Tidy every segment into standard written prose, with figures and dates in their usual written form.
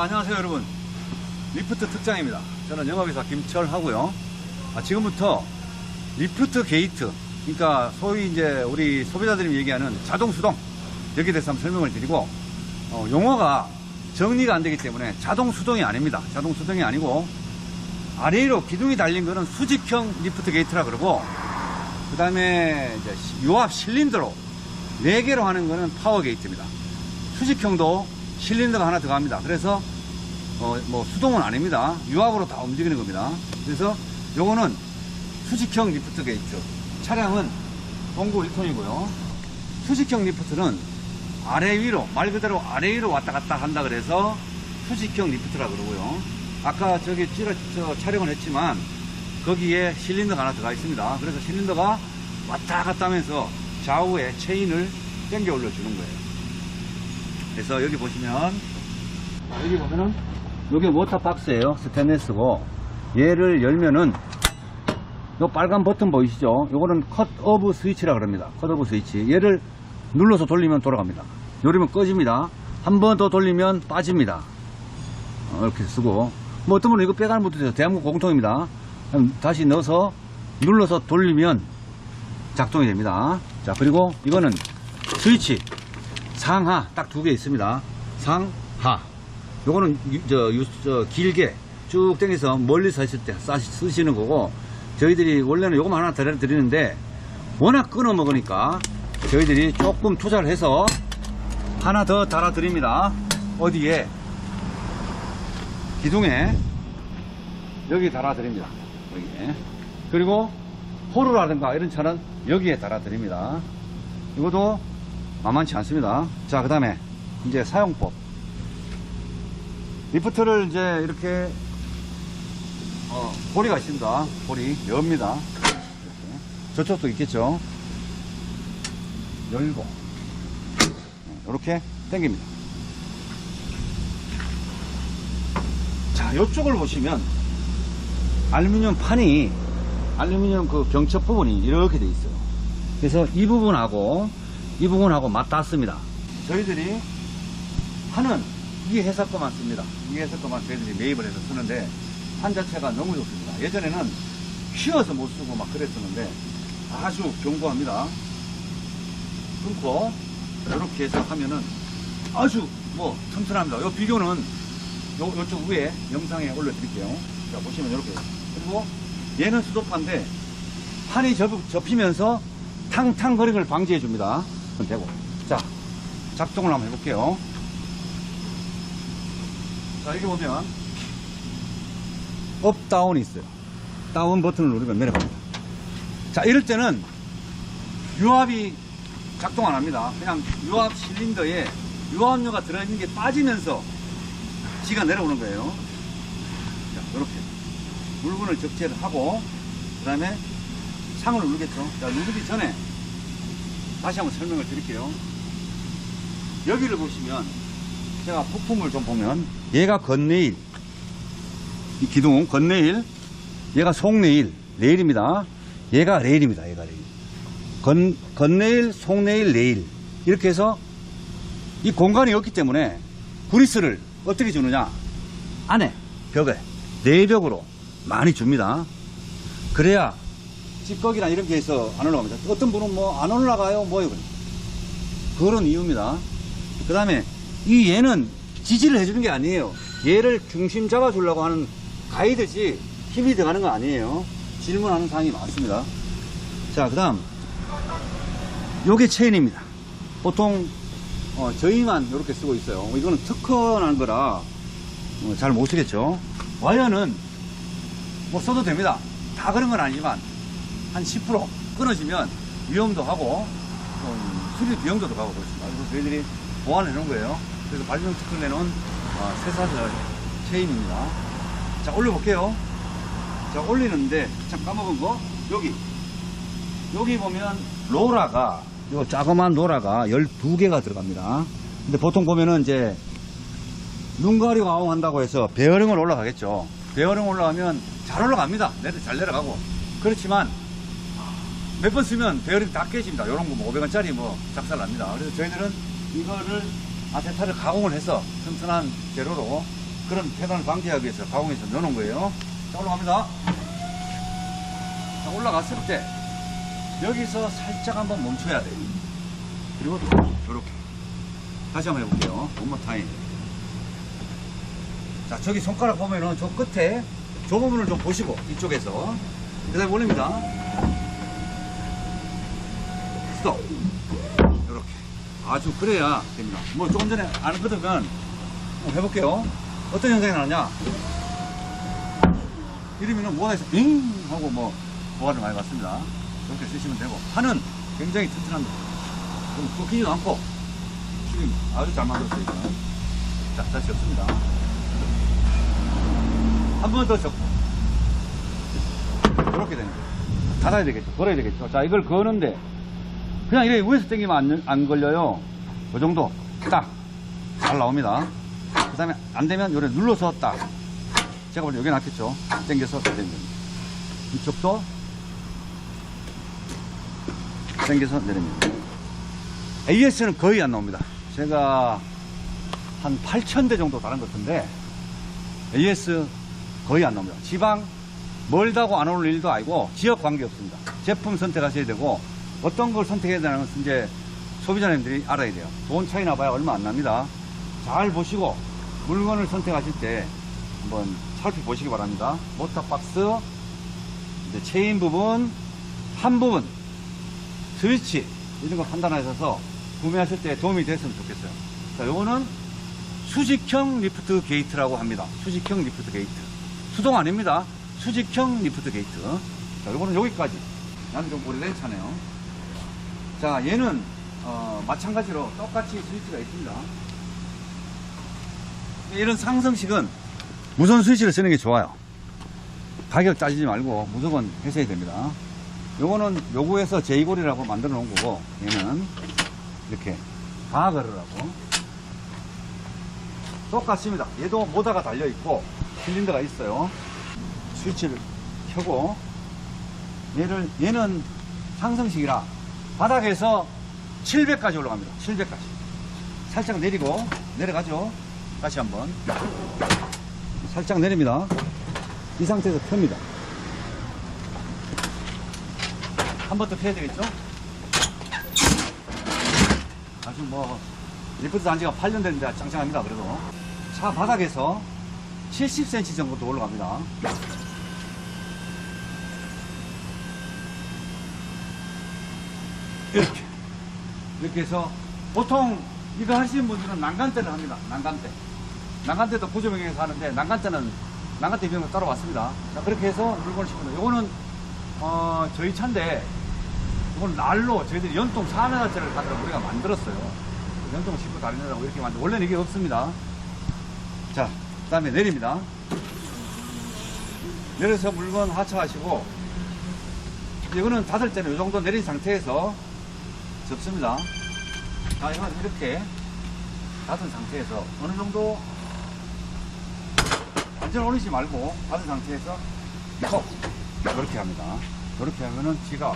안녕하세요 여러분, 리프트 특장입니다. 저는 영업이사 김철하고요. 지금부터 리프트 게이트, 그러니까 소위 이제 우리 소비자들이 얘기하는 자동 수동, 여기에 대해서 한번 설명을 드리고, 용어가 정리가 안 되기 때문에 자동 수동이 아닙니다. 자동 수동이 아니고 아래로 기둥이 달린 거는 수직형 리프트 게이트라 그러고, 그 다음에 이제 유압 실린더로 4개로 하는 거는 파워 게이트입니다. 수직형도 실린더가 하나 들어갑니다. 그래서 뭐 수동은 아닙니다. 유압으로 다 움직이는 겁니다. 그래서 요거는 수직형 리프트 게이트. 차량은 동구 1톤이고요. 수직형 리프트는 아래 위로, 말 그대로 아래 위로 왔다 갔다 한다 그래서 수직형 리프트라 그러고요. 아까 저기 촬영을 했지만 거기에 실린더가 하나 들어가 있습니다. 그래서 실린더가 왔다 갔다 하면서 좌우에 체인을 당겨 올려주는 거예요. 그래서 여기 보시면은 이게 워터박스예요. 스테인리스고, 얘를 열면은 요 빨간 버튼 보이시죠? 요거는 컷 오브 스위치라 그럽니다. 컷 오브 스위치. 얘를 눌러서 돌리면 돌아갑니다. 누르면 꺼집니다. 한 번 더 돌리면 빠집니다. 이렇게 쓰고, 뭐 어떤 분은 이거 빼가는 분도 있어요. 대한민국 공통입니다. 다시 넣어서 눌러서 돌리면 작동이 됩니다. 자, 그리고 이거는 스위치 상하 딱 2개 있습니다. 상하. 요거는 길게 쭉 당겨서 멀리서 했을 때 쓰시는 거고, 저희들이 원래는 요거만 하나 드리는데 워낙 끊어 먹으니까 저희들이 조금 투자를 해서 하나 더 달아 드립니다. 어디에? 기둥에 여기 달아 드립니다. 여기에. 그리고 포르라든가 이런 차는 여기에 달아 드립니다. 이것도 만만치 않습니다. 자, 그 다음에 이제 사용법. 리프트를 이제 이렇게 고리가 있습니다. 고리 엽니다. 이렇게. 저쪽도 있겠죠. 열고 이렇게 당깁니다. 자, 이쪽을 보시면 알루미늄 판이, 알루미늄 그 경첩 부분이 이렇게 돼 있어요. 그래서 이 부분하고 맞닿습니다. 저희들이 하는 이 회사 거만 씁니다. 이 회사 거만 저희들이 매입을 해서 쓰는데 판 자체가 너무 좋습니다. 예전에는 휘어서 못 쓰고 막 그랬었는데 아주 견고합니다. 끊고 이렇게 해서 하면은 아주 뭐 튼튼합니다. 이 비교는 요쪽 위에 영상에 올려드릴게요. 자, 보시면 이렇게. 그리고 얘는 수도판인데 판이 접히면서 탕탕거리는 걸 방지해 줍니다. 그럼 되고. 자, 작동을 한번 해볼게요. 자, 여기 보면 업, 다운이 있어요. 다운 버튼을 누르면 내려갑니다. 자, 이럴 때는 유압이 작동 안 합니다. 그냥 유압 실린더에 유압류가 들어있는 게 빠지면서 지가 내려오는 거예요. 자, 이렇게 물건을 적재를 하고, 그 다음에 상을 누르겠죠. 자, 누르기 전에 다시 한번 설명을 드릴게요. 여기를 보시면 제가 부품을 좀 보면 얘가 건네일, 이 기둥 건네일, 얘가 속네일, 레일입니다. 얘가 레일입니다. 얘가 레일. 건네일, 속네일, 레일. 이렇게 해서 이 공간이 없기 때문에 그리스를 어떻게 주느냐, 안에 벽에 내벽으로 많이 줍니다. 그래야 찌꺼기나 이런 게 해서 안 올라갑니다. 어떤 분은 뭐 안 올라가요, 뭐요, 그런 이유입니다. 그 다음에 얘는 지지를 해주는 게 아니에요. 얘를 중심 잡아주려고 하는 가이드지 힘이 들어가는 거 아니에요. 질문하는 사항이 많습니다. 자, 그 다음 요게 체인입니다. 보통 저희만 이렇게 쓰고 있어요. 이거는 특허난 거라 잘 못 쓰겠죠. 와이어는 뭐 써도 됩니다. 다 그런 건 아니지만 한 10% 끊어지면 위험도 하고 수리 비용도 들어가고 그렇습니다. 그래서 저희들이 보완해 놓은 거예요. 그래서 발명 특허를 내놓은 쇠사슬 체인입니다. 자, 올려볼게요. 자, 올리는데 참 까먹은 거, 여기 보면 로라가, 요 자그만 로라가 12개가 들어갑니다. 근데 보통 보면은 이제 눈 가리고 아웅한다고 해서 베어링을 올라가겠죠. 베어링 올라가면 잘 올라갑니다. 잘 내려가고. 그렇지만 몇 번 쓰면 베어링 다 깨집니다. 요런 거 뭐 500원짜리 뭐 작살납니다. 그래서 저희들은 이거를 아세타를 가공을 해서 튼튼한 재료로 그런 폐단을 방지하기 위해서 가공해서 넣어놓은 거예요. 자, 올라갑니다. 자, 올라갔을 때 여기서 살짝 한번 멈춰야 돼요. 그리고 이렇게 다시 한번 해볼게요. 원모 타임. 자, 저기 손가락 보면은 저 끝에 저 부분을 좀 보시고 이쪽에서 그 다음에 올립니다. 스톱. 이렇게 아주 그래야 됩니다. 뭐 조금 전에 안 했거든. 한번 해볼게요. 어떤 현상이 나느냐, 이러면은 뭐가 있어 잉 하고 뭐가 좀 많이 왔습니다. 이렇게 쓰시면 되고, 판은 굉장히 튼튼합니다. 좀 꺾이지도 않고 지금 아주 잘 만들었어요. 이거는. 자, 다시 접습니다. 한 번 더 접고 이렇게 되는 거예요. 닫아야 되겠죠. 걸어야 되겠죠. 자, 이걸 거는데 그냥 이렇게 위에서 당기면 안 걸려요. 그 정도 딱 잘 나옵니다. 그 다음에 안 되면 요래 눌러서 딱, 제가 원래 여기 놨겠죠. 당겨서 내리면 됩니다. 이쪽도 당겨서 내리면 됩니다. AS는 거의 안 나옵니다. 제가 한 8,000대 정도 다른 것 같은데 AS 거의 안 나옵니다. 지방 멀다고 안 오는 일도 아니고 지역 관계 없습니다. 제품 선택하셔야 되고, 어떤 걸 선택해야 되는 것은 이제 소비자님들이 알아야 돼요. 돈 차이 나봐야 얼마 안 납니다. 잘 보시고 물건을 선택하실 때 한번 살펴보시기 바랍니다. 모터박스, 이제 체인 부분, 한 부분, 스위치 이런 거 판단하셔서 구매하실 때 도움이 됐으면 좋겠어요. 자, 요거는 수직형 리프트 게이트라고 합니다. 수직형 리프트 게이트. 수동 아닙니다. 수직형 리프트 게이트. 자, 요거는 여기까지. 나는 좀 오래된 차네요. 자, 얘는 마찬가지로 똑같이 스위치가 있습니다. 이런 상승식은 무선 스위치를 쓰는 게 좋아요. 가격 따지지 말고 무조건 하셔야 됩니다. 요거는 요구에서 제이골이라고 만들어 놓은 거고, 얘는 이렇게 바거르라고 똑같습니다. 얘도 모터가 달려 있고 실린더가 있어요. 스위치를 켜고, 얘는 상승식이라 바닥에서 700까지 올라갑니다. 700까지. 살짝 내리고 내려가죠. 다시 한번 살짝 내립니다. 이 상태에서 켭니다. 한 번 더 펴야 되겠죠? 아주 리프트 단지가 8년 됐는데 짱짱합니다. 그래도 차 바닥에서 70cm 정도 올라갑니다. 이렇게 해서, 보통 이거 하시는 분들은 난간대를 합니다. 난간대도 구조명령에서 하는데, 난간대 비용을 따로 왔습니다. 자, 그렇게 해서 물건을 싣습니다. 요거는 저희 차인데, 이건 날로 저희들이 연통 4m짜리를 가지고 우리가 만들었어요. 연통 싣고 다니느라고 이렇게 만들, 원래는 이게 없습니다. 자, 그 다음에 내립니다. 내려서 물건 하차하시고, 이거는 닫을 때는 이 정도 내린 상태에서 접습니다. 자, 이건 이렇게 닫은 상태에서 어느 정도 완전 올리지 말고 닫은 상태에서 톡 이렇게 합니다. 이렇게 하면은 지가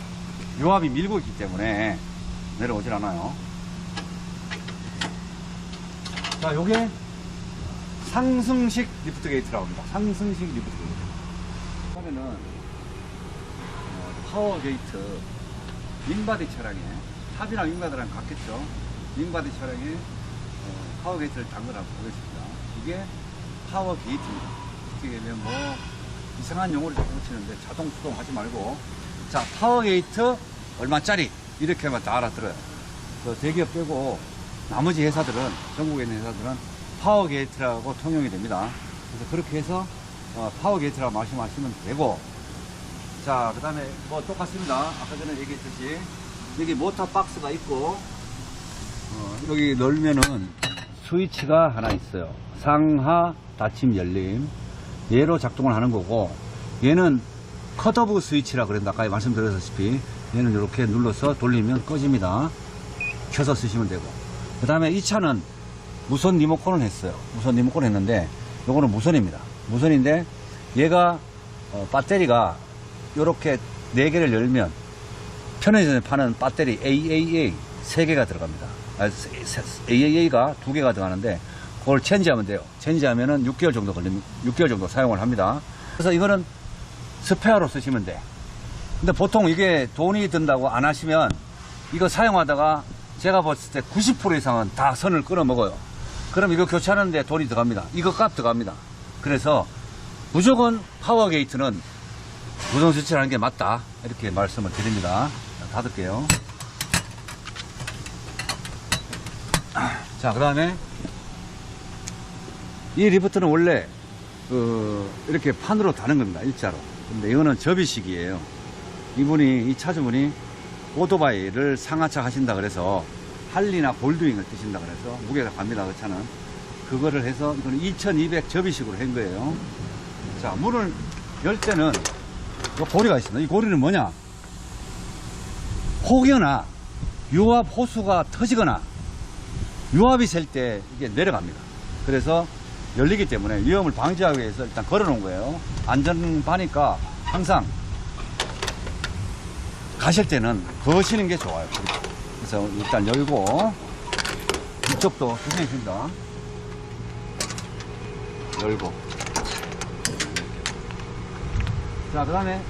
요압이 밀고 있기 때문에 내려오질 않아요. 자, 요게 상승식 리프트 게이트라고 합니다. 상승식 리프트 게이트. 그러면은 파워 게이트, 윙바디 차량에, 탑이랑 윙바디랑 같겠죠. 윙바디 차량에 파워 게이트를 담그라고 보겠습니다. 이게 파워 게이트입니다. 어떻게 보면 이상한 용어를 자꾸 붙이는데 자동 수동 하지 말고, 자, 파워 게이트 얼마짜리 이렇게 하면 다 알아들어요. 그 대기업 빼고 나머지 회사들은, 전국에 있는 회사들은 파워 게이트라고 통용이 됩니다. 그래서 그렇게 해서 파워 게이트라고 말씀하시면 되고, 자, 그 다음에 똑같습니다. 아까 전에 얘기했듯이 여기 모터 박스가 있고, 여기 넣으면은 스위치가 하나 있어요. 상하 닫힘 열림. 얘로 작동을 하는 거고, 얘는 컷오프 스위치라 그랬는데 아까 말씀드렸다시피 얘는 이렇게 눌러서 돌리면 꺼집니다. 켜서 쓰시면 되고, 그 다음에 이 차는 무선 리모컨을 했어요. 무선 리모컨을 했는데 요거는 무선입니다. 무선인데 얘가 배터리가 요렇게 4개를 열면 편의점에 파는 배터리 AAA 3개가 들어갑니다. AAA가 2개가 들어가는데 그걸 체인지하면 돼요. 체인지하면은 6개월 정도 걸립니다. 6개월 정도 사용을 합니다. 그래서 이거는 스페어로 쓰시면 돼. 근데 보통 이게 돈이 든다고 안 하시면 이거 사용하다가 제가 봤을 때 90% 이상은 다 선을 끊어 먹어요. 그럼 이거 교체하는데 돈이 들어갑니다. 이거 값 들어갑니다. 그래서 무조건 파워 게이트는 무선 스위치를 하는 게 맞다. 이렇게 말씀을 드립니다. 자, 닫을게요. 자, 그 다음에 이 리프트는 원래 이렇게 판으로 다는 겁니다. 일자로. 근데 이거는 접이식이에요. 이 차주분이 오토바이를 상하차 하신다 그래서 할리나 볼드윙을 뜨신다 그래서 무게가 갑니다. 그 차는 그거를 해서 이거는 2200 접이식으로 한 거예요. 자, 문을 열 때는 이 고리가 있습니다. 이 고리는 뭐냐, 혹여나 유압 호수가 터지거나 유압이 셀 때 이게 내려갑니다. 그래서 열리기 때문에 위험을 방지하기 위해서 일단 걸어 놓은 거예요. 안전바니까 항상 가실 때는 거시는 게 좋아요. 그래서 일단 열고, 이쪽도 조심했습니다. 열고. 자, 그 다음에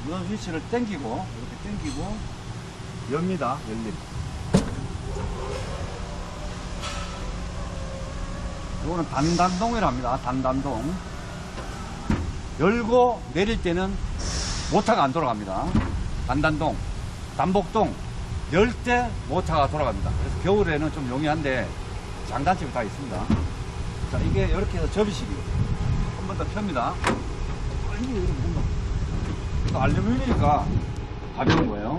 무선 스위치를 당기고, 이렇게 당기고, 엽니다. 열림. 이거는 단단동이라 합니다. 단단동. 열고 내릴 때는 모터가 안 돌아갑니다. 단단동, 단복동 열 때 모터가 돌아갑니다. 그래서 겨울에는 좀 용이한데 장단점이 다 있습니다. 자, 이게 이렇게 해서 접이식이에요. 한 번 더 펴입니다. 이거 알루미늄이니까 가벼운 거예요.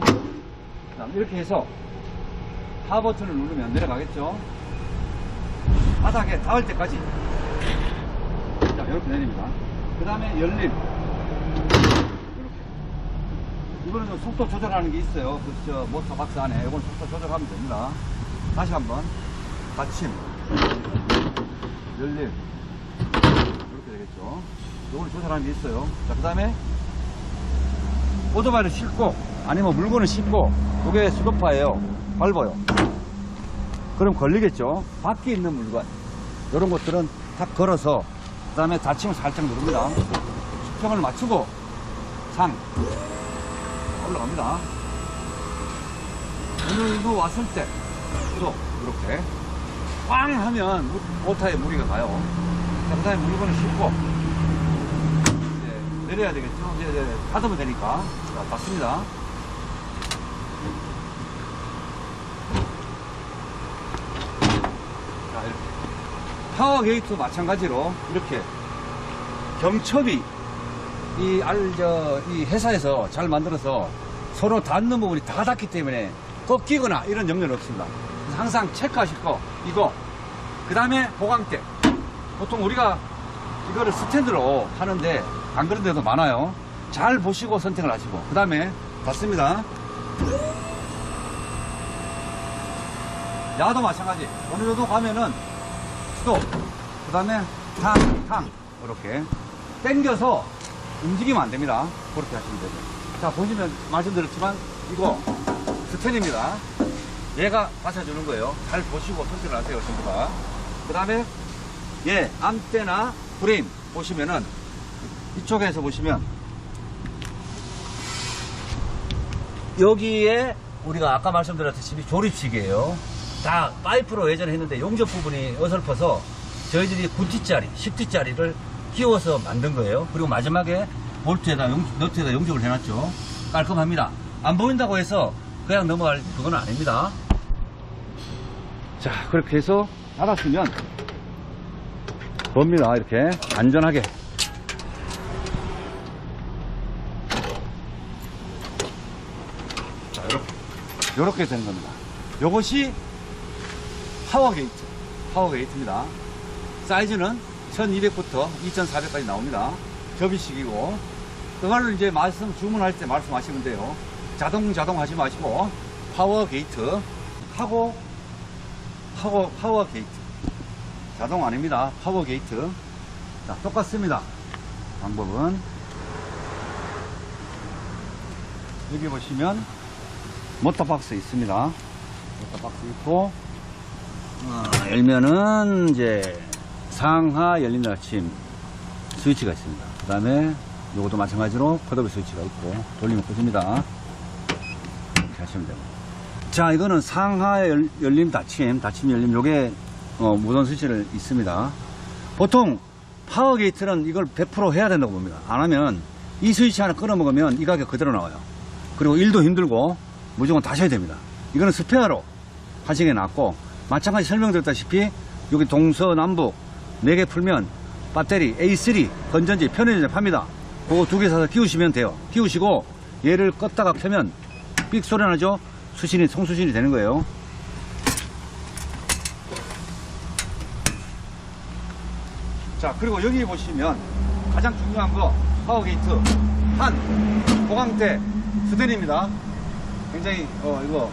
자, 이렇게 해서 하 버튼을 누르면 내려가겠죠. 바닥에 닿을 때까지. 자, 이렇게 내립니다. 그 다음에 열림. 이거는 좀 속도 조절하는 게 있어요. 그 모터 박스 안에. 이건 속도 조절하면 됩니다. 다시 한번. 받침. 열림. 이렇게 되겠죠. 이걸 조절하는 게 있어요. 자, 그 다음에 오토바이를 싣고 아니면 물건을 싣고, 이게 수도파예요. 밟아요. 그럼 걸리겠죠. 밖에 있는 물건, 이런 것들은 탁 걸어서, 그 다음에 닫힘을 살짝 누릅니다. 수평을 맞추고 상 올라갑니다. 이거 왔을 때 또 이렇게 꽝 하면 모터에 무리가 가요. 그 다음에 물건을 싣고 이제 내려야 되겠죠. 이제 닫으면 되니까. 자, 닫습니다. 자, 이렇게 파워 게이트 마찬가지로 이렇게 경첩이 이 회사에서 잘 만들어서 서로 닿는 부분이 다 닿기 때문에 꺾이거나 이런 염려는 없습니다. 그래서 항상 체크하실 거, 이거. 그 다음에 보강대. 보통 우리가 이거를 스탠드로 하는데 안 그런 데도 많아요. 잘 보시고 선택을 하시고. 그 다음에 닫습니다. 야도 마찬가지. 어느 정도 가면은 스톱. 그 다음에 탕. 이렇게 당겨서 움직이면 안 됩니다. 그렇게 하시면 되죠. 자, 보시면 말씀드렸지만 이거 스탠입니다. 얘가 받쳐주는 거예요. 잘 보시고 선택을 하세요, 전부 다. 그 다음에 얘 암대나 프레임 보시면은 이쪽에서 보시면 여기에 우리가 아까 말씀드렸듯이 조립식이에요. 다 파이프로 예전에 했는데 용접 부분이 어설퍼서 저희들이 9T짜리, 10T짜리를 끼워서 만든 거예요. 그리고 마지막에 볼트에다 너트에다 용접을 해놨죠. 깔끔합니다. 안 보인다고 해서 그냥 넘어갈 그건 아닙니다. 자, 그렇게 해서 닫았으면 봅니다. 이렇게 안전하게. 자, 이렇게 되는 겁니다. 이것이 파워게이트입니다. 사이즈는 1200부터 2400까지 나옵니다. 접이식이고, 그걸 이제 주문할 때 말씀하시면 돼요. 자동 하지 마시고, 파워게이트 하고, 파워게이트. 자동 아닙니다. 파워게이트. 자, 똑같습니다. 방법은. 여기 보시면, 모터박스 있습니다. 모터박스 있고, 열면은 이제 상하 열린 닫힘 스위치가 있습니다. 그 다음에 요것도 마찬가지로 컷오프 스위치가 있고 돌리면 꽂힙니다. 이렇게 하시면 됩니다. 자, 이거는 상하 열림 닫힘 열림, 요게 무선 스위치를 있습니다. 보통 파워 게이트는 이걸 100% 해야 된다고 봅니다. 안 하면 이 스위치 하나 끊어 먹으면 이 가격 그대로 나와요. 그리고 일도 힘들고 무조건 다셔야 됩니다. 이거는 스페어로 하시기에 낫고, 마찬가지 설명드렸다시피 여기 동서남북 4개 풀면 배터리 A3 건전지 편의점에 팝니다. 그거 2개 사서 끼우시면 돼요. 끼우시고 얘를 껐다가 켜면 삑 소리 나죠? 수신이 송수신이 되는 거예요. 자, 그리고 여기 보시면 가장 중요한 거 파워 게이트 판 보강대 스텐입니다. 굉장히 이거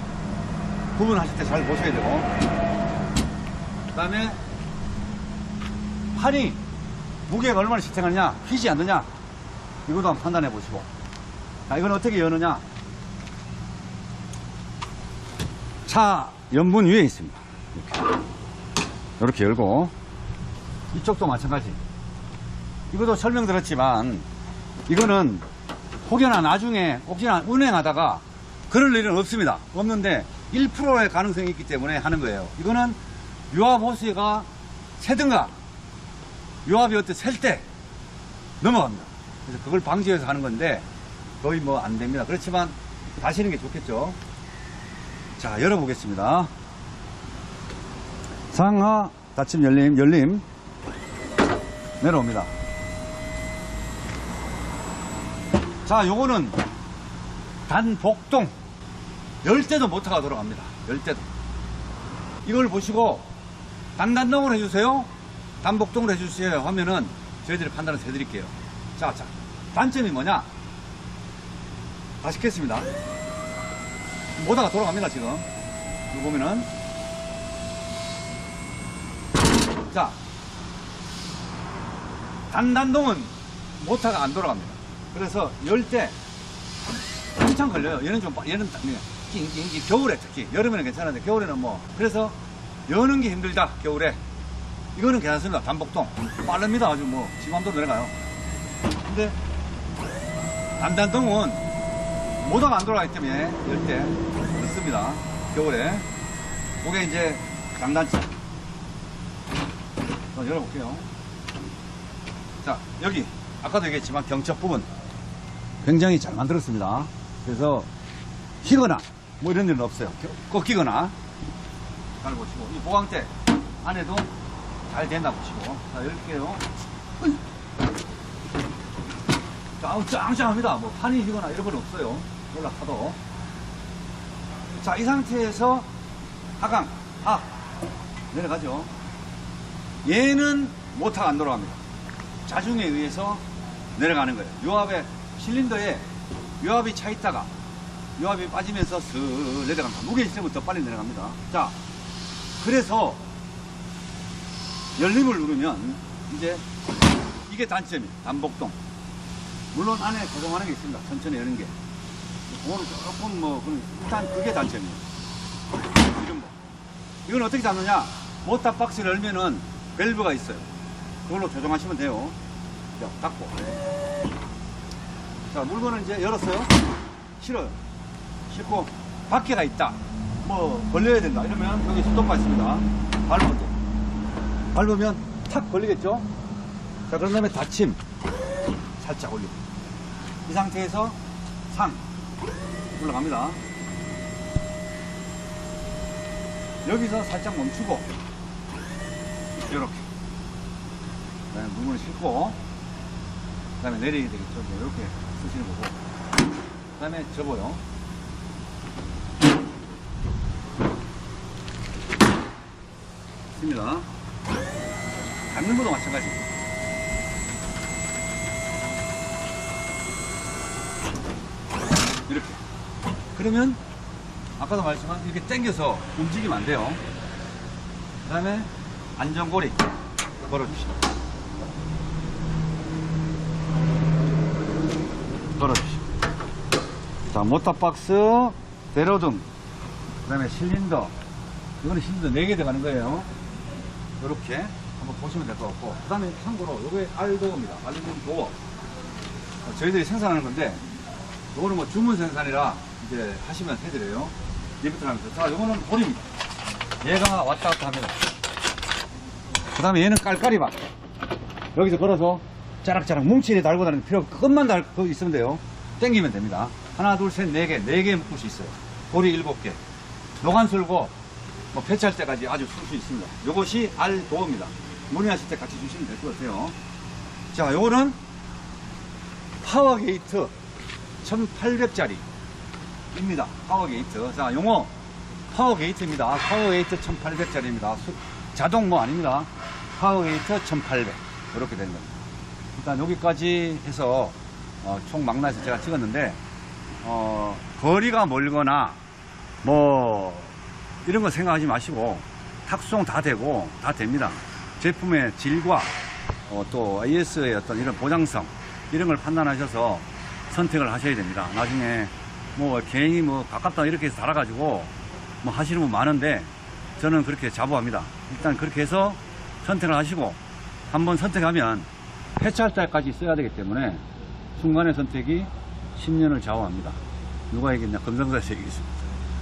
구분하실 때 잘 보셔야 되고, 그 다음에 판이 무게가 얼마나 지탱하느냐, 휘지 않느냐, 이것도 한번 판단해 보시고. 자, 이건 어떻게 여느냐, 차 연분 위에 있습니다. 이렇게 열고, 이쪽도 마찬가지. 이것도 설명드렸지만 이거는 혹여나 나중에 혹시나 운행하다가 그럴 일은 없습니다. 없는데 1%의 가능성이 있기 때문에 하는 거예요. 이거는 유압 호스가 새든가 유압이 어때 셀 때 넘어갑니다. 그래서 그걸 방지해서 하는 건데 거의 뭐 안 됩니다. 그렇지만 다시는 게 좋겠죠. 자, 열어보겠습니다. 상하 닫힘 열림 내려옵니다. 자, 요거는 단복동. 열 때도 모터가 돌아갑니다. 열 때도. 이걸 보시고 단단동으로 해주세요, 단복동으로 해주세요 하면은 저희들이 판단을 해드릴게요. 자, 단점이 뭐냐, 다시 켰습니다. 모터가 돌아갑니다. 지금 이거 보면은, 자, 단단동은 모터가 안 돌아갑니다. 그래서 열 때 한참 걸려요. 얘는 겨울에 특히, 여름에는 괜찮은데 겨울에는 뭐, 그래서 여는 게 힘들다. 겨울에 이거는 괜찮습니다. 단복동 빠릅니다. 아주 뭐 지맘대로 내려가요. 근데 단단동은 모터가 안 돌아가기 때문에 열 때 늦습니다. 겨울에. 그게 이제 장단점. 열어볼게요. 자, 여기 아까도 얘기했지만 경첩 부분 굉장히 잘 만들었습니다. 그래서 휘거나 뭐 이런 일은 없어요. 꺾이거나. 잘 보시고, 이 보강대 안에도 잘 된다 보시고. 자, 열게요. 자, 짱짱합니다. 뭐 판이 휘거나 이런 건 없어요. 올라타도. 자, 이 상태에서 하강 내려가죠. 얘는 모터가 안 돌아갑니다. 자중에 의해서 내려가는 거예요. 유압에, 실린더에 유압이 차 있다가 유압이 빠지면서 슥 내려갑니다. 무게 있으면 더 빨리 내려갑니다. 자, 그래서 열림을 누르면 이제 이게 단점이에요. 단복동. 물론 안에 조정하는 게 있습니다. 천천히 여는 게. 그거는 조금 뭐, 일단 그게 단점이에요. 이런 거. 이건 어떻게 잡느냐? 모터 박스를 열면은 밸브가 있어요. 그걸로 조정하시면 돼요. 자, 닫고. 자, 물건을 이제 열었어요. 실어요. 싣고 밖에가 있다, 뭐 걸려야 된다 이러면 여기 스톱바 있습니다. 밟으면 탁 걸리겠죠. 자, 그런 다음에 닫힘 살짝 올리고, 이 상태에서 상 올라갑니다. 여기서 살짝 멈추고 이렇게, 그 다음에 물건을 싣고, 그 다음에 내리게 되겠죠. 이렇게 쓰시는 거고, 그 다음에 접어요. 있습니다. 닫는 것도 마찬가지. 이렇게. 그러면 아까도 말했지만 이렇게 당겨서 움직이면 안 돼요. 그 다음에 안전고리 걸어주시고, 자, 모터박스, 대로등, 그 다음에 실린더. 이거는 실린더 4개 들어가는 거예요. 이렇게 한번 보시면 될 것 같고, 그 다음에 참고로 요게 알도어입니다. 알루미늄 도어. 저희들이 생산하는 건데, 요거는 뭐 주문 생산이라 이제 하시면 해드려요. 리프트를 하면서. 자, 요거는 볼입니다. 얘가 왔다 갔다 합니다. 그 다음에 얘는 깔깔이바. 여기서 걸어서 짜락짜락 뭉치게 달고 다니는 필요 없고, 끝만 달고 있으면 돼요. 당기면 됩니다. 하나, 둘, 셋, 네 개 묶을 수 있어요. 볼이 7개. 노간 쓸고, 뭐 배치할 때까지 아주 쓸 수 있습니다. 요것이 알도어입니다. 문의하실 때 같이 주시면 될 것 같아요. 자, 요거는 파워게이트 1800짜리 입니다. 파워게이트. 자, 용어 파워게이트입니다. 파워게이트 1800짜리입니다. 자동 뭐 아닙니다. 파워게이트 1800 이렇게 되는 겁니다. 일단 여기까지 해서 총 망라해서 제가 찍었는데 거리가 멀거나 뭐 이런 거 생각하지 마시고 탁수송 다 되고 다 됩니다. 제품의 질과 또 AS의 어떤 이런 보장성 이런 걸 판단하셔서 선택을 하셔야 됩니다. 나중에 뭐 괜히 뭐 가깝다 이렇게 해서 달아가지고 뭐 하시는 분 많은데 저는 그렇게 자부합니다. 일단 그렇게 해서 선택을 하시고 한번 선택하면 폐차할 때까지 써야 되기 때문에 순간의 선택이 10년을 좌우합니다. 누가 얘기했냐? 금성사에서 얘기했습니다.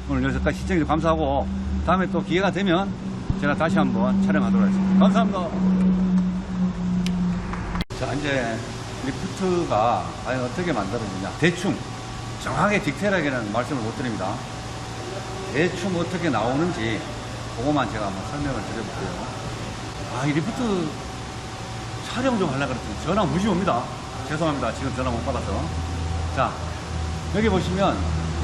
오늘 여기서까지 시청해주셔서 감사하고 다음에 또 기회가 되면 제가 다시 한번 촬영하도록 하겠습니다. 감사합니다. 자, 이제 리프트가 과연 어떻게 만들어지냐. 대충 정확하게 디테일하게는 말씀을 못 드립니다. 대충 어떻게 나오는지 그거만 제가 한번 설명을 드려볼게요. 이 리프트 촬영 좀 하려고 그랬더니 전화 무시 옵니다. 죄송합니다. 지금 전화 못 받아서. 자, 여기 보시면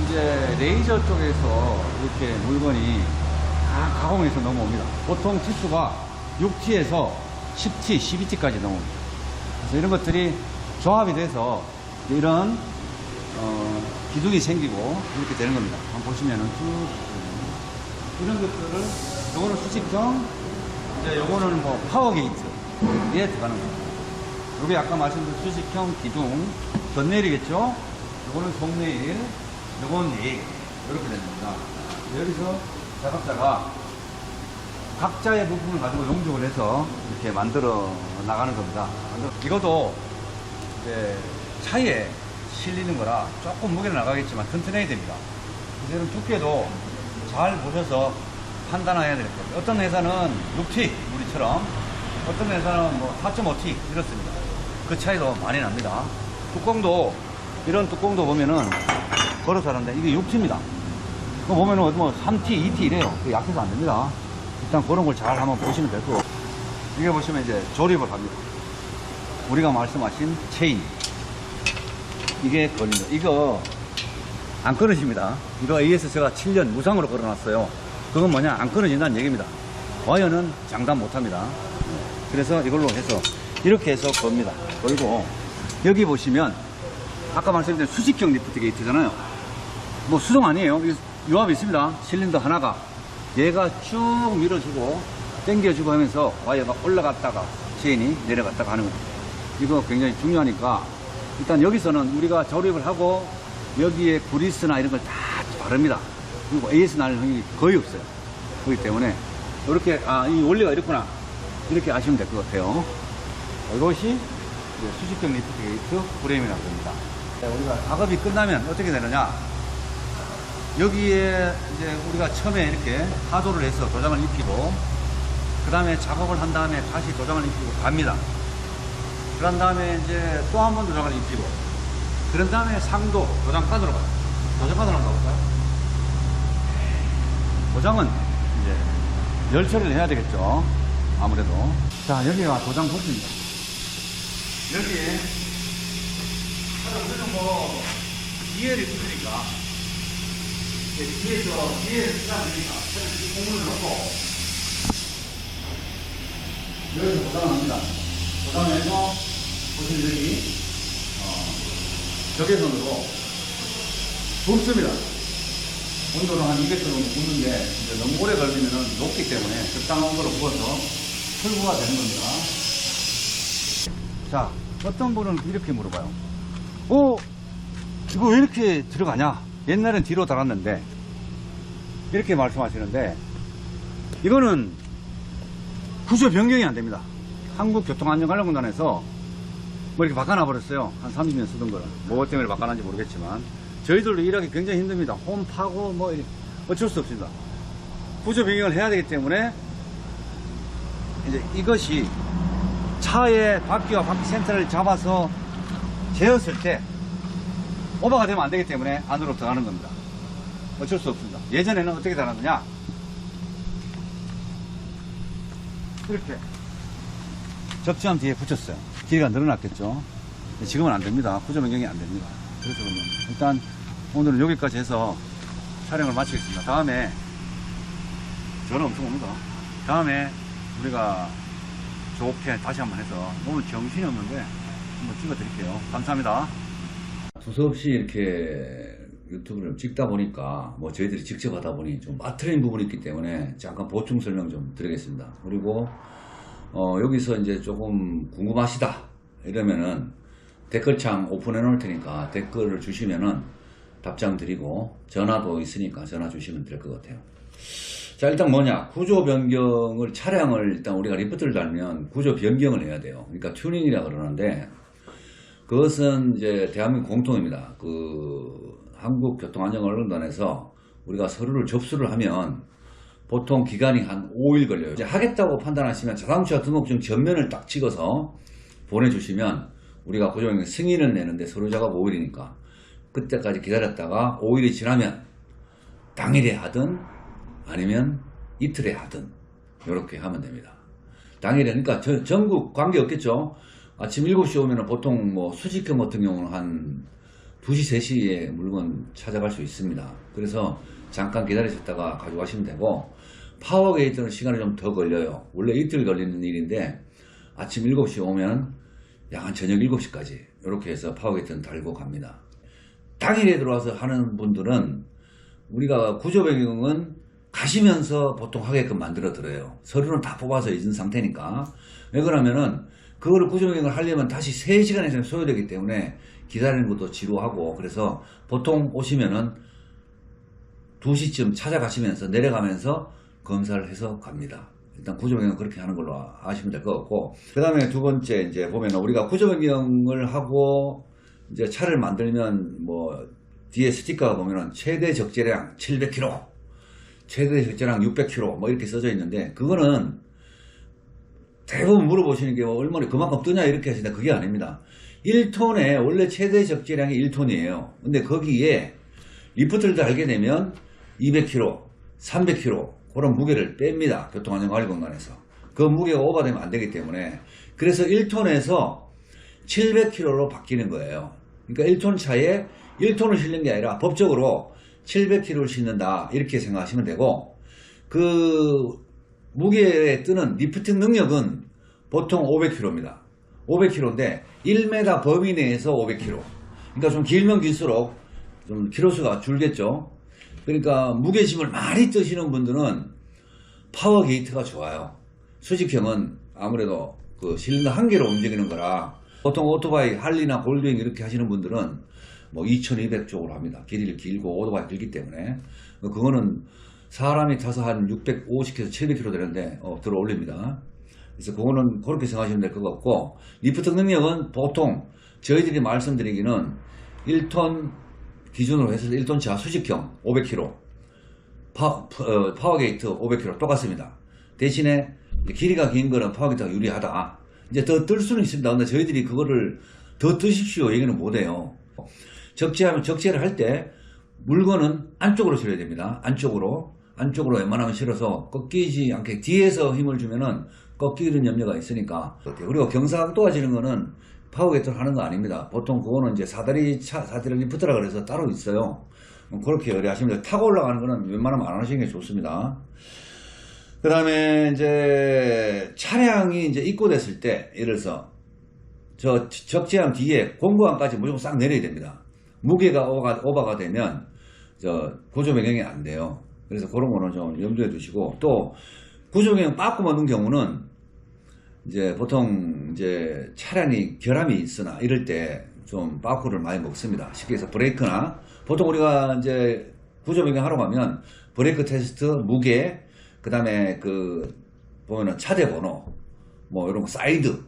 이제 레이저 쪽에서 이렇게 물건이 다 가공해서 넘어옵니다. 보통 치수가 6T에서 10T, 12T까지 넘어옵니다. 그래서 이런 것들이 조합이 돼서 이런 기둥이 생기고 이렇게 되는 겁니다. 한번 보시면은 쭉 이런 것들을 요거는 수직형, 이제 요거는 뭐 파워 게이트에 들어가는 겁니다. 요게 아까 말씀드린 수직형 기둥 전내일이겠죠? 요거는 속내일, 요건 내일 이렇게 되는 겁니다. 여기서 작업자가 각자의 부품을 가지고 용접을 해서 이렇게 만들어 나가는 겁니다. 이것도 이제 차에 실리는 거라 조금 무게는 나가겠지만 튼튼해야 됩니다. 이제는 두께도 잘 보셔서 판단해야 될 겁니다. 어떤 회사는 6T 우리처럼, 어떤 회사는 뭐 4.5T 이렇습니다. 그 차이도 많이 납니다. 뚜껑도 이런 뚜껑도 보면은 걸어서 하는데 이게 6T입니다. 그거 보면은 뭐 3T, 2T 이래요. 약해서 안 됩니다. 일단 그런 걸 잘 한번 보시면 될 거고, 이게 보시면 이제 조립을 합니다. 우리가 말씀하신 체인, 이게 걸립니다. 이거 안 끊어집니다. 이거 AS 제가 7년 무상으로 걸어놨어요. 그건 뭐냐? 안 끊어진다는 얘기입니다. 와이어는 장담 못합니다. 그래서 이걸로 해서 이렇게 해서 겁니다. 걸고 여기 보시면 아까 말씀드린 수직형 리프트 게이트잖아요. 뭐 수동 아니에요. 유압이 있습니다. 실린더 하나가 얘가 쭉 밀어주고 당겨주고 하면서 와이어가 올라갔다가 체인이 내려갔다가 하는 겁니다. 이거 굉장히 중요하니까 일단 여기서는 우리가 조립을 하고 여기에 그리스나 이런 걸 다 바릅니다. 그리고 AS 날 확률이 거의 없어요. 그렇기 때문에 이렇게 이 원리가 이렇구나 이렇게 아시면 될 것 같아요. 이것이 수직형 리프트 게이트 프레임이라고 합니다. 우리가 작업이 끝나면 어떻게 되느냐, 여기에 이제 우리가 처음에 이렇게 하도를 해서 도장을 입히고 그 다음에 작업을 한 다음에 다시 도장을 입히고 갑니다. 그런 다음에 이제 또 한 번 도장을 입히고 그런 다음에 상도 도장 받으러 가요. 도장 받으러 가볼까요? 도장은 이제 열 처리를 해야 되겠죠. 아무래도. 자, 여기가 도장 보트입니다. 여기에 우리는 뭐 DL이 붙으니까 뒤에서 DL 쓰다보니까 공문을 넣고 여기서 도장을 합니다. 도장해서 보시면 여기 적외선으로 굽습니다. 온도는 한 200도 정도 굽는데 이제 너무 오래 걸리면 녹기 때문에 적당한 온도로 구워서 철구가 되는 겁니다. 자, 어떤 분은 이렇게 물어봐요. 이거 왜 이렇게 들어가냐? 옛날엔 뒤로 달았는데 이렇게 말씀하시는데, 이거는 구조 변경이 안 됩니다. 한국교통안전관리공단에서 뭐 이렇게 바꿔놔버렸어요. 한 30년 쓰던 거를. 뭐 때문에 바꿔놨는지 모르겠지만 저희들도 일하기 굉장히 힘듭니다. 홈 파고 뭐 어쩔 수 없습니다. 구조 변경을 해야 되기 때문에 이제 이것이 차의 바퀴와 바퀴 센터를 잡아서 재었을 때 오버가 되면 안 되기 때문에 안으로 들어가는 겁니다. 어쩔 수 없습니다. 예전에는 어떻게 달았느냐, 이렇게 적재함 뒤에 붙였어요. 길이가 늘어났겠죠. 지금은 안 됩니다. 구조 변경이 안 됩니다. 그래서 그러면 일단 오늘은 여기까지 해서 촬영을 마치겠습니다. 다음에 전화 엄청 옵니다. 다음에 우리가 좋게 다시 한번 해서, 오늘 정신이 없는데 한번 찍어 드릴게요. 감사합니다. 두서없이 이렇게 유튜브를 찍다 보니까 뭐 저희들이 직접 하다 보니 좀 빠트린 부분이 있기 때문에 잠깐 보충 설명 좀 드리겠습니다. 그리고 여기서 이제 조금 궁금하시다 이러면은 댓글창 오픈해 놓을 테니까 댓글을 주시면은 답장 드리고, 전화도 있으니까 전화 주시면 될 것 같아요. 자, 일단 뭐냐, 구조 변경을, 차량을 일단 우리가 리프트를 달면 구조 변경을 해야 돼요. 그러니까 튜닝이라 그러는데, 그것은 이제 대한민국 공통입니다. 한국교통안전관리공단에서 우리가 서류를 접수를 하면 보통 기간이 한 5일 걸려요. 이제 하겠다고 판단하시면 자동차 등록증 전면을 딱 찍어서 보내주시면 우리가 구조 변경 승인을 내는데 서류 작업 5일이니까 그때까지 기다렸다가 5일이 지나면 당일에 하든 아니면 이틀에 하든 이렇게 하면 됩니다. 당일에, 그러니까 전국 관계 없겠죠. 아침 7시 오면 보통 뭐 수직형 같은 경우는 한 2시, 3시에 물건 찾아갈 수 있습니다. 그래서 잠깐 기다리셨다가 가져가시면 되고, 파워게이트는 시간이 좀 더 걸려요. 원래 이틀 걸리는 일인데 아침 7시 오면 약 저녁 7시까지 이렇게 해서 파워게이트는 달고 갑니다. 당일에 들어와서 하는 분들은 우리가 구조 변경은 가시면서 보통 하게끔 만들어 드려요. 서류는 다 뽑아서 잊은 상태니까. 왜 그러냐면은 그거를 구조 변경을 하려면 다시 3시간 이상 소요되기 때문에 기다리는 것도 지루하고, 그래서 보통 오시면은 2시쯤 찾아가시면서 내려가면서 검사를 해서 갑니다. 일단 구조 변경은 그렇게 하는 걸로 아시면 될 것 같고, 그 다음에 두 번째 이제 보면은 우리가 구조 변경을 하고 이제 차를 만들면 뭐 뒤에 스티커가 보면은 최대 적재량 700km, 최대 적재량 600km 뭐 이렇게 써져 있는데, 그거는 대부분 물어보시는 게 뭐 얼마나 그만큼 뜨냐 이렇게 하시는데 그게 아닙니다. 1톤에 원래 최대 적재량이 1톤이에요. 근데 거기에 리프트를 달게 되면 200kg, 300kg 그런 무게를 뺍니다. 교통안전관리공단에서. 그 무게가 오버되면 안 되기 때문에. 그래서 1톤에서 700kg로 바뀌는 거예요. 그러니까 1톤 차에 1톤을 실는 게 아니라 법적으로 700kg를 싣는다 이렇게 생각하시면 되고, 그 무게에 뜨는 리프팅 능력은 보통 500kg입니다. 500kg인데 1m 범위 내에서 500kg. 그러니까 좀 길면 길수록 좀 키로수가 줄겠죠. 그러니까 무게짐을 많이 뜨시는 분들은 파워 게이트가 좋아요. 수직형은 아무래도 그 실린더 한 개로 움직이는 거라, 보통 오토바이 할리나 골드윙 이렇게 하시는 분들은 뭐 2200 쪽으로 합니다. 길이를 길고 오토바이 길기 때문에. 그거는 사람이 타서 한 650km, 700km 되는데 들어 올립니다. 그래서 그거는 그렇게 생각하시면 될 것 같고, 리프트 능력은 보통 저희들이 말씀드리기는 1톤 기준으로 해서 1톤 차 수직형 500km, 파워게이트 500km 똑같습니다. 대신에 길이가 긴 거는 파워게이트가 유리하다. 이제 더 뜰 수는 있습니다. 근데 저희들이 그거를 더 뜨십시오 얘기는 못해요. 적재하면 적재를 할 때 물건은 안쪽으로 실어야 됩니다. 안쪽으로 웬만하면 실어서 꺾이지 않게 뒤에서 힘을 주면은 꺾이는 염려가 있으니까. 그리고 경사각도가 지는 거는 파워게이트를 하는 거 아닙니다. 보통 그거는 이제 사다리 리프트라 그래서 따로 있어요. 그렇게 의뢰하시면 돼요. 타고 올라가는 거는 웬만하면 안 하시는 게 좋습니다. 그 다음에 이제 차량이 이제 입고됐을 때, 예를 들어서 저 적재함 뒤에 공구함까지 무조건 싹 내려야 됩니다. 무게가 오버가 되면 저 구조 변경이 안 돼요. 그래서 그런 거는 좀 염두에 두시고, 또 구조 변경 빠꾸 먹는 경우는 이제 보통 이제 차량이 결함이 있으나 이럴 때 좀 빠꾸를 많이 먹습니다. 쉽게 해서 브레이크나, 보통 우리가 이제 구조 변경 하러 가면 브레이크 테스트, 무게, 그 다음에 그 보면은 차대 번호, 뭐 이런 거 사이드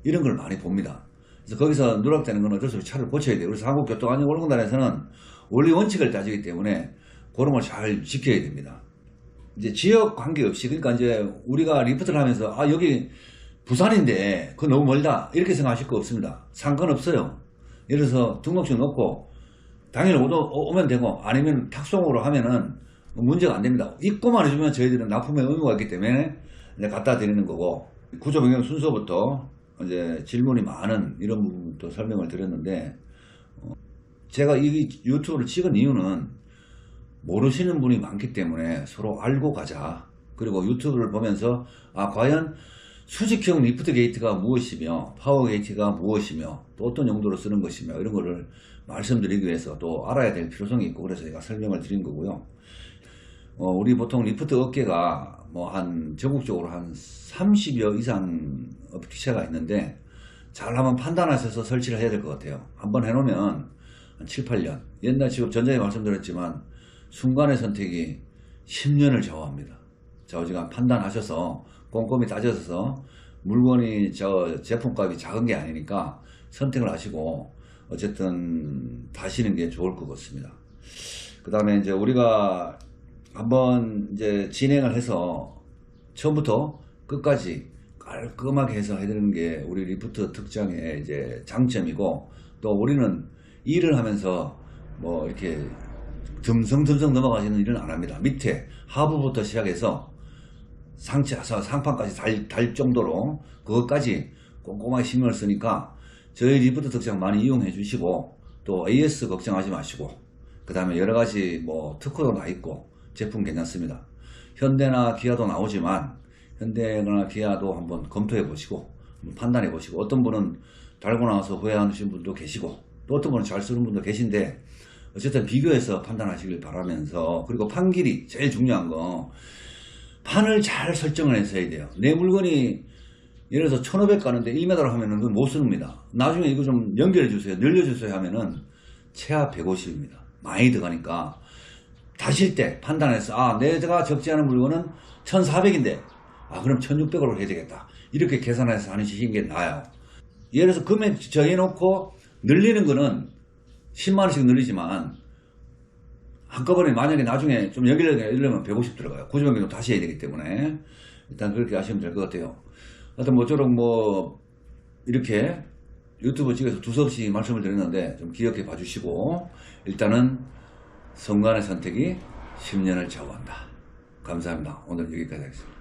이런 걸 많이 봅니다. 그래서 거기서 누락되는 건 어쩔 수 없이 차를 고쳐야 돼요. 그래서 한국교통안전공단에서는 원리 원칙을 따지기 때문에 그런 걸 잘 지켜야 됩니다. 이제 지역 관계없이, 그러니까 이제 우리가 리프트를 하면서 아 여기 부산인데 그거 너무 멀다 이렇게 생각하실 거 없습니다. 상관없어요. 예를 들어서 등록증 넣고 당일 오면 되고, 아니면 탁송으로 하면은 문제가 안 됩니다. 입고만 해주면 저희들은 납품에 의무가 있기 때문에 이제 갖다 드리는 거고, 구조 변경 순서부터 이제 질문이 많은 이런 부분도 설명을 드렸는데, 제가 이 유튜브를 찍은 이유는 모르시는 분이 많기 때문에 서로 알고 가자. 그리고 유튜브를 보면서 아 과연 수직형 리프트 게이트가 무엇이며 파워 게이트가 무엇이며 또 어떤 용도로 쓰는 것이며 이런 거를 말씀드리기 위해서 또 알아야 될 필요성이 있고, 그래서 제가 설명을 드린 거고요. 우리 보통 리프트 업계가 뭐 한 전국적으로 한 30여 이상 업체가 있는데 잘 한번 판단하셔서 설치를 해야 될 것 같아요. 한번 해놓으면 한 7, 8년. 옛날 지금 전전에 말씀드렸지만 순간의 선택이 10년을 좌우합니다. 좌우지간 판단하셔서 꼼꼼히 따져서 물건이 제품값이 작은 게 아니니까 선택을 하시고 어쨌든 다시는 게 좋을 것 같습니다. 그 다음에 이제 우리가 한번 이제 진행을 해서 처음부터 끝까지 깔끔하게 해서 해드리는 게 우리 리프트 특장의 이제 장점이고, 또 우리는 일을 하면서 뭐 이렇게 듬성듬성 넘어가시는 일은 안 합니다. 밑에 하부부터 시작해서 상판까지 달 정도로 그것까지 꼼꼼하게 신경을 쓰니까 저희 리프트 특장 많이 이용해 주시고, 또 AS 걱정하지 마시고, 그 다음에 여러가지 뭐 특허도 나 있고 제품 괜찮습니다. 현대나 기아도 나오지만 현대나 기아도 한번 검토해 보시고 판단해 보시고, 어떤 분은 달고 나와서 후회하시는 분도 계시고 또 어떤 분은 잘 쓰는 분도 계신데, 어쨌든 비교해서 판단하시길 바라면서, 그리고 판길이 제일 중요한 거, 판을 잘 설정을 해서 해야 돼요. 내 물건이 예를 들어서 1500 가는데 1m로 하면은 그건 못 쓰는입니다. 나중에 이거 좀 연결해 주세요, 늘려주세요 하면은 최하 150입니다. 많이 들어가니까 다실 때 판단해서 아 내가 적지 않은 물건은 1400인데 아 그럼 1600으로 해야 되겠다, 이렇게 계산해서 하시는 게 나아요. 예를 들어서 금액 정해놓고 늘리는 거는 10만원씩 늘리지만 한꺼번에 만약에 나중에 좀 연결하려면 150 들어가요. 구조 변경도 다시 해야 되기 때문에 일단 그렇게 하시면 될 것 같아요. 하여튼 모쪼록 뭐 이렇게 유튜브 찍어서 두서없이 말씀을 드렸는데 좀 기억해 봐주시고, 일단은 순간의 선택이 10년을 좌우한다. 감사합니다. 오늘 여기까지 하겠습니다.